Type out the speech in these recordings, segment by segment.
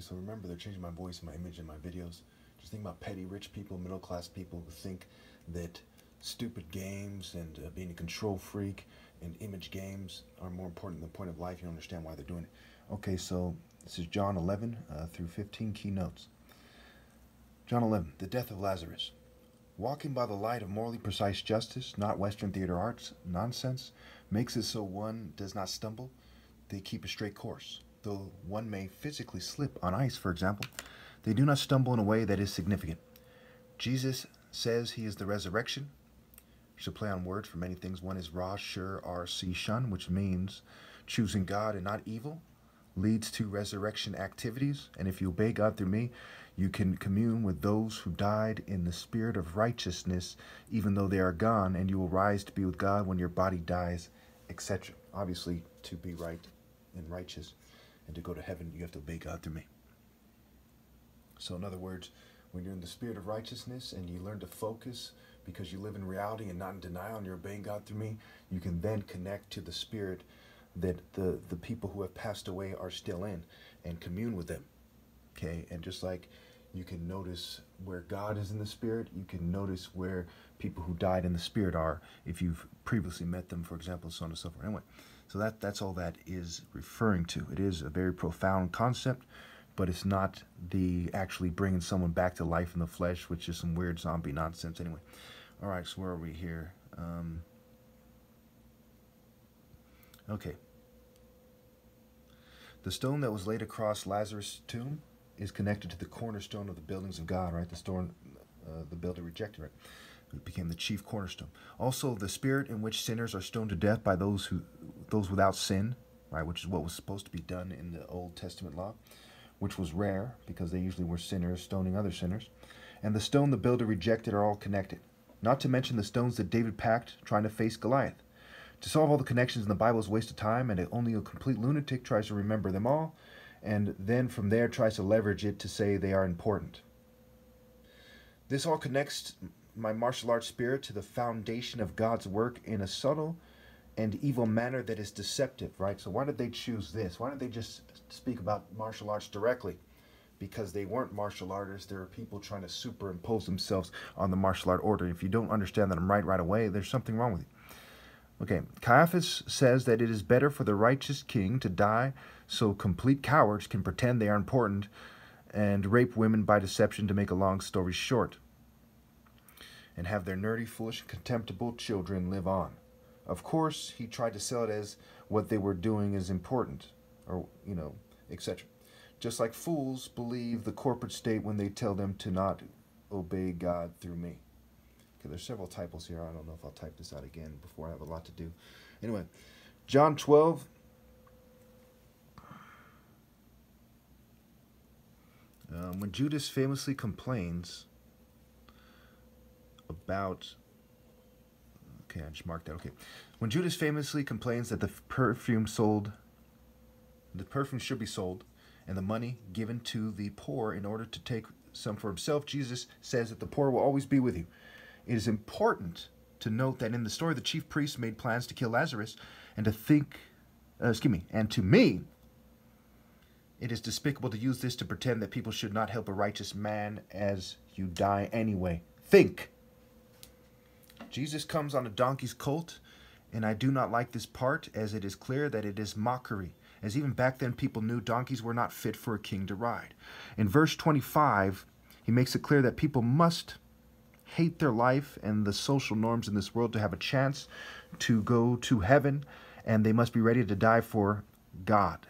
So remember, they're changing my voice, my image, and my videos. Just think about petty rich people, middle class people who think that stupid games and being a control freak and image games are more important than the point of life. You don't understand why they're doing it. Okay, so this is John 11 through 15 key notes. John 11, the death of Lazarus. Walking by the light of morally precise justice, not Western theater arts nonsense, makes it so one does not stumble. They keep a straight course. Though one may physically slip on ice, for example, they do not stumble in a way that is significant. Jesus says he is the resurrection. There's a play on words for many things. One is Ra, Shur, R, C, Shun, which means choosing God and not evil, leads to resurrection activities. And if you obey God through me, you can commune with those who died in the spirit of righteousness, even though they are gone, and you will rise to be with God when your body dies, etc. Obviously, to be right and righteous and to go to heaven, you have to obey God through me. So in other words, when you're in the spirit of righteousness and you learn to focus because you live in reality and not in denial and you're obeying God through me, you can then connect to the spirit that the people who have passed away are still in and commune with them. Okay, and just like you can notice where God is in the spirit, you can notice where people who died in the spirit are if you've previously met them, for example, so on and so forth. Anyway, so that's all that is referring to. It is a very profound concept, but it's not the actually bringing someone back to life in the flesh, which is some weird zombie nonsense. Anyway, all right, so where are we here? Okay. The stone that was laid across Lazarus' tomb is connected to the cornerstone of the buildings of God, right? The stone the builder rejected, right? It became the chief cornerstone. Also, the spirit in which sinners are stoned to death by those without sin, right? Which is what was supposed to be done in the Old Testament law, which was rare because they usually were sinners stoning other sinners. And the stone the builder rejected are all connected. Not to mention the stones that David packed trying to face Goliath. To solve all the connections in the Bible is a waste of time, and only a complete lunatic tries to remember them all, and then from there tries to leverage it to say they are important. This all connects my martial arts spirit to the foundation of God's work in a subtle and evil manner that is deceptive, right? So why did they choose this? Why didn't they just speak about martial arts directly? Because they weren't martial artists. There are people trying to superimpose themselves on the martial art order. If you don't understand that I'm right away, there's something wrong with you. Okay, Caiaphas says that it is better for the righteous king to die so complete cowards can pretend they are important and rape women by deception, to make a long story short, and have their nerdy, foolish, contemptible children live on. Of course, he tried to sell it as what they were doing is important, or, etc. Just like fools believe the corporate state when they tell them to not obey God through me. Okay, there's several typos here. I don't know if I'll type this out again before I have a lot to do. Anyway, John 12. When Judas famously complains about... Okay, I just marked that. Okay. When Judas famously complains that the perfume should be sold, and the money given to the poor in order to take some for himself, Jesus says that the poor will always be with you. It is important to note that in the story, the chief priests made plans to kill Lazarus, and to me, it is despicable to use this to pretend that people should not help a righteous man as you die anyway. Think. Jesus comes on a donkey's colt, and I do not like this part, as it is clear that it is mockery, as even back then people knew donkeys were not fit for a king to ride. In verse 25, he makes it clear that people must hate their life and the social norms in this world to have a chance to go to heaven, and they must be ready to die for God.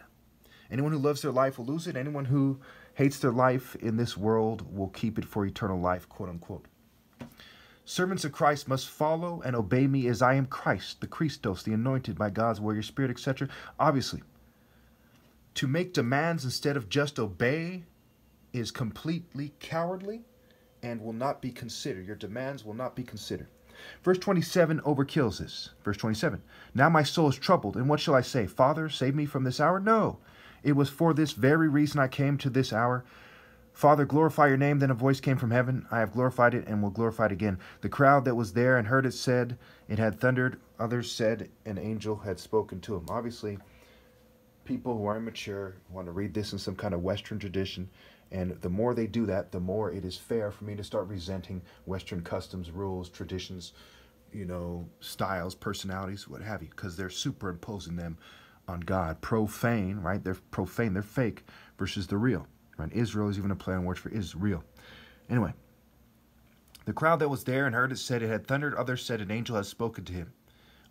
Anyone who loves their life will lose it. Anyone who hates their life in this world will keep it for eternal life, quote unquote. Servants of Christ must follow and obey me as I am Christ, the Christos, the anointed by God's warrior spirit, etc. Obviously, to make demands instead of just obey is completely cowardly and will not be considered. Your demands will not be considered. Verse 27 overkills this. Verse 27, now my soul is troubled, and what shall I say? Father, save me from this hour? No, it was for this very reason I came to this hour. Father, glorify your name. Then a voice came from heaven. I have glorified it and will glorify it again. The crowd that was there and heard it said it had thundered. Others said an angel had spoken to him. Obviously, people who are immature want to read this in some kind of Western tradition. And the more they do that, the more it is fair for me to start resenting Western customs, rules, traditions, styles, personalities, what have you, because they're superimposing them on God. Profane, right? They're profane, they're fake versus the real. Right? Israel is even a play on words for Israel. Anyway, the crowd that was there and heard it said it had thundered. Others said an angel has spoken to him.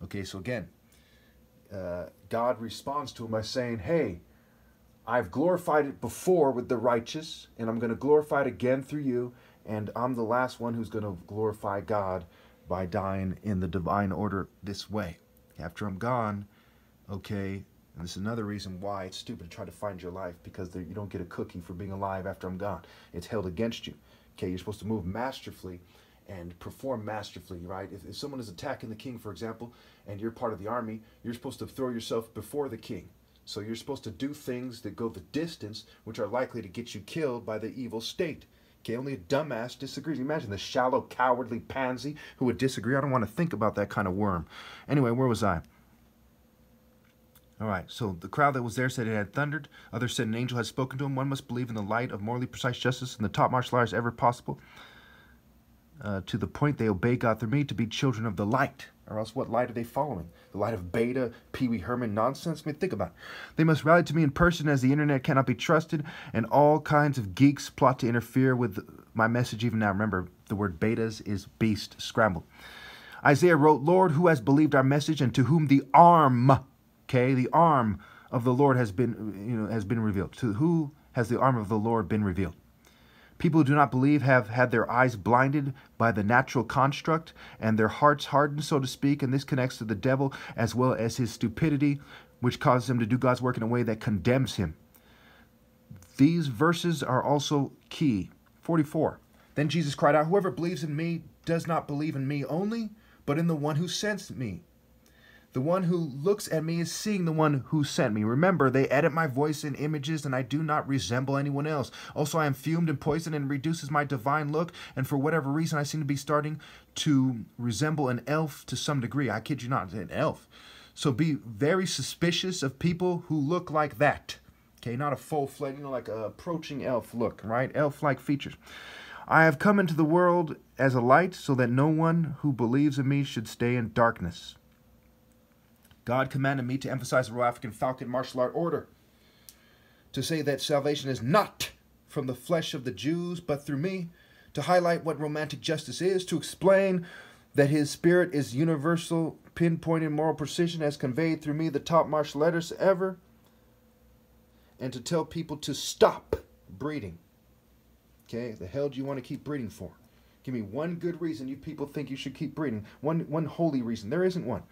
Okay, so again, God responds to him by saying, hey, I've glorified it before with the righteous, and I'm going to glorify it again through you, and I'm the last one who's going to glorify God by dying in the divine order this way. After I'm gone, okay, and this is another reason why it's stupid to try to find your life, because you don't get a cookie for being alive after I'm gone. It's held against you. Okay, you're supposed to move masterfully and perform masterfully, right? If someone is attacking the king, for example, and you're part of the army, you're supposed to throw yourself before the king. So you're supposed to do things that go the distance, which are likely to get you killed by the evil state. Okay, only a dumbass disagrees. Imagine the shallow, cowardly pansy who would disagree. I don't want to think about that kind of worm. Anyway, where was I? All right, so the crowd that was there said it had thundered. Others said an angel had spoken to him. One must believe in the light of morally precise justice and the top martial arts ever possible. To the point they obey God through me to be children of the light. Or else what light are they following? The light of beta, Pee Wee Herman nonsense? I mean, think about it. They must rally to me in person, as the internet cannot be trusted, and all kinds of geeks plot to interfere with my message even now. Remember, the word betas is beast scrambled. Isaiah wrote, Lord, who has believed our message, and to whom the arm, okay, the arm of the Lord has been, has been revealed. To who has the arm of the Lord been revealed? People who do not believe have had their eyes blinded by the natural construct and their hearts hardened, so to speak, and this connects to the devil as well as his stupidity, which causes him to do God's work in a way that condemns him. These verses are also key. 44. Then Jesus cried out, whoever believes in me does not believe in me only, but in the one who sent me. The one who looks at me is seeing the one who sent me. Remember, they edit my voice in images, and I do not resemble anyone else. Also, I am fumed and poisoned and reduces my divine look, and for whatever reason, I seem to be starting to resemble an elf to some degree. I kid you not, an elf. So be very suspicious of people who look like that. Okay, not a full-fledged, like a approaching elf look, right? Elf-like features. I have come into the world as a light so that no one who believes in me should stay in darkness. God commanded me to emphasize the Royal African Falcon martial art order, to say that salvation is not from the flesh of the Jews, but through me, to highlight what romantic justice is, to explain that his spirit is universal, pinpointed moral precision as conveyed through me, the top martial letters ever, and to tell people to stop breeding. Okay, the hell do you want to keep breeding for? Give me one good reason you people think you should keep breeding. One holy reason. There isn't one.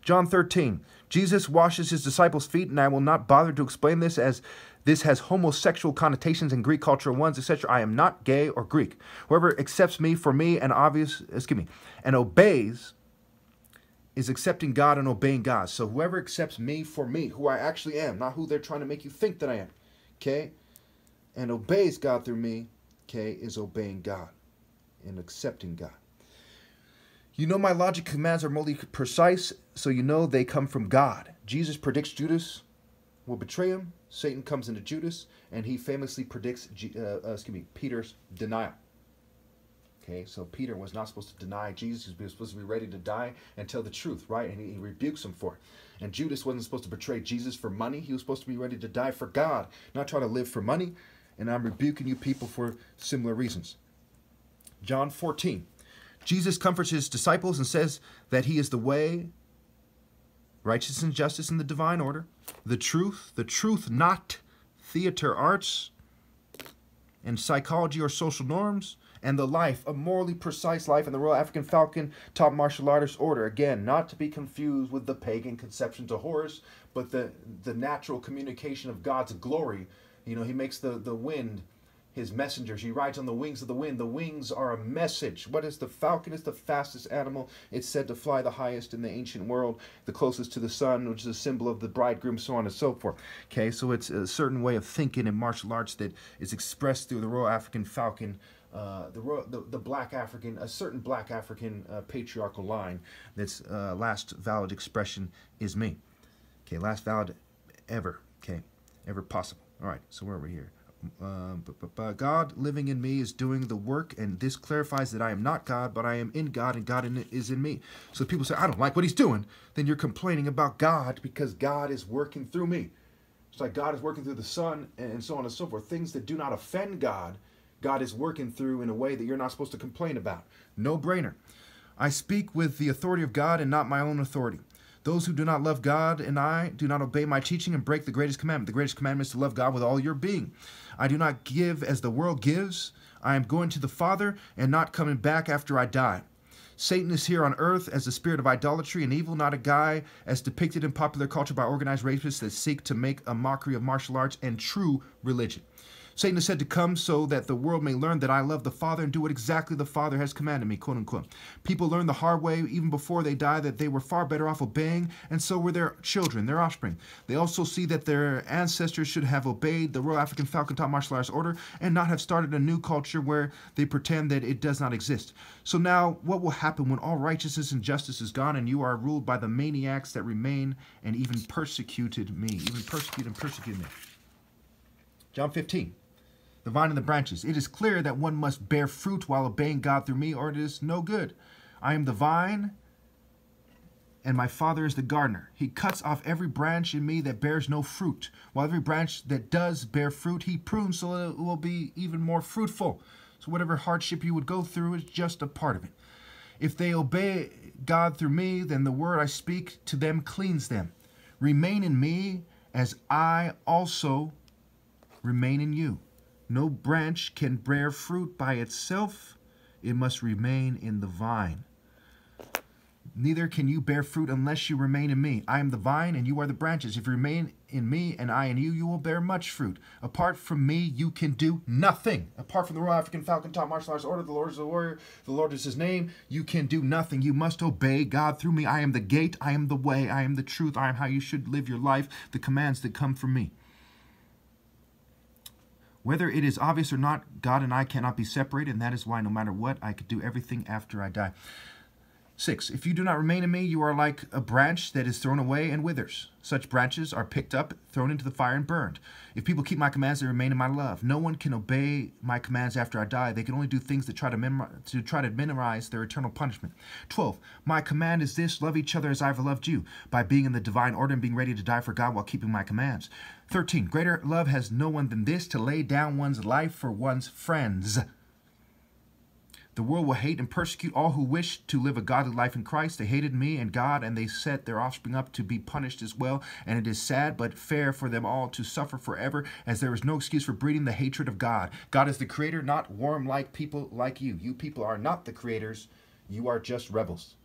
John 13, Jesus washes his disciples' feet, and I will not bother to explain this, as this has homosexual connotations in Greek cultural ones, etc. I am not gay or Greek. Whoever accepts me for me and and obeys is accepting God and obeying God. So whoever accepts me for me, who I actually am, not who they're trying to make you think that I am, okay, and obeys God through me, okay, is obeying God and accepting God. You know my logic commands are morally precise, so you know they come from God. Jesus predicts Judas will betray him. Satan comes into Judas, and he famously predicts Peter's denial. Okay, so Peter was not supposed to deny Jesus. He was supposed to be ready to die and tell the truth, right? And he rebukes him for it. And Judas wasn't supposed to betray Jesus for money. He was supposed to be ready to die for God, not try to live for money. And I'm rebuking you people for similar reasons. John 14. Jesus comforts his disciples and says that he is the way, righteousness and justice in the divine order, the truth not theater arts and psychology or social norms, and the life, a morally precise life in the Royal African Falcon top martial artist order. Again, not to be confused with the pagan conceptions of Horus, but the natural communication of God's glory. You know, he makes the wind his messengers. He rides on the wings of the wind. The wings are a message. What is the falcon? It's the fastest animal. It's said to fly the highest in the ancient world, the closest to the sun, which is a symbol of the bridegroom, so on and so forth. Okay, so it's a certain way of thinking in martial arts that is expressed through the Royal African Falcon, the black African, a certain black African patriarchal line. That's last valid expression is me. Okay, last valid ever Okay, ever possible. All right, so where are we here? God living in me is doing the work, and this clarifies that I am not God, but I am in God, and God is in me. So if people say, I don't like what he's doing, then you're complaining about God because God is working through me. It's like God is working through the Son, and so on and so forth. Things that do not offend God, God is working through in a way that you're not supposed to complain about. No brainer. I speak with the authority of God and not my own authority. Those who do not love God and I do not obey my teaching and break the greatest commandment. The greatest commandment is to love God with all your being. I do not give as the world gives. I am going to the Father and not coming back after I die. Satan is here on earth as the spirit of idolatry and evil, not a guy as depicted in popular culture by organized rapists that seek to make a mockery of martial arts and true religion. Satan is said to come so that the world may learn that I love the Father and do what exactly the Father has commanded me, quote unquote. People learn the hard way even before they die that they were far better off obeying, and so were their children, their offspring. They also see that their ancestors should have obeyed the Royal African Falcon Top Martial Arts Order and not have started a new culture where they pretend that it does not exist. So now, what will happen when all righteousness and justice is gone and you are ruled by the maniacs that remain and even persecuted me, even persecuted me? John 15. The vine and the branches. It is clear that one must bear fruit while obeying God through me, or it is no good. I am the vine, and my Father is the gardener. He cuts off every branch in me that bears no fruit, while every branch that does bear fruit, he prunes so that it will be even more fruitful. So whatever hardship you would go through is just a part of it. If they obey God through me, then the word I speak to them cleans them. Remain in me as I also remain in you. No branch can bear fruit by itself. It must remain in the vine. Neither can you bear fruit unless you remain in me. I am the vine and you are the branches. If you remain in me and I in you, you will bear much fruit. Apart from me, you can do nothing. Apart from the Royal African Falcon Top Martial Arts Order, the Lord is the warrior, the Lord is his name, you can do nothing. You must obey God through me. I am the gate, I am the way, I am the truth, I am how you should live your life, the commands that come from me. Whether it is obvious or not, God and I cannot be separated, and that is why no matter what, I could do everything after I die. 6. If you do not remain in me, you are like a branch that is thrown away and withers. Such branches are picked up, thrown into the fire, and burned. If people keep my commands, they remain in my love. No one can obey my commands after I die. They can only do things that try to minimize their eternal punishment. 12. My command is this: love each other as I have loved you, by being in the divine order and being ready to die for God while keeping my commands. 13. Greater love has no one than this, to lay down one's life for one's friends. The world will hate and persecute all who wish to live a godly life in Christ. They hated me and God, and they set their offspring up to be punished as well. And it is sad but fair for them all to suffer forever, as there is no excuse for breeding the hatred of God. God is the creator, not worm-like people like you. You people are not the creators. You are just rebels.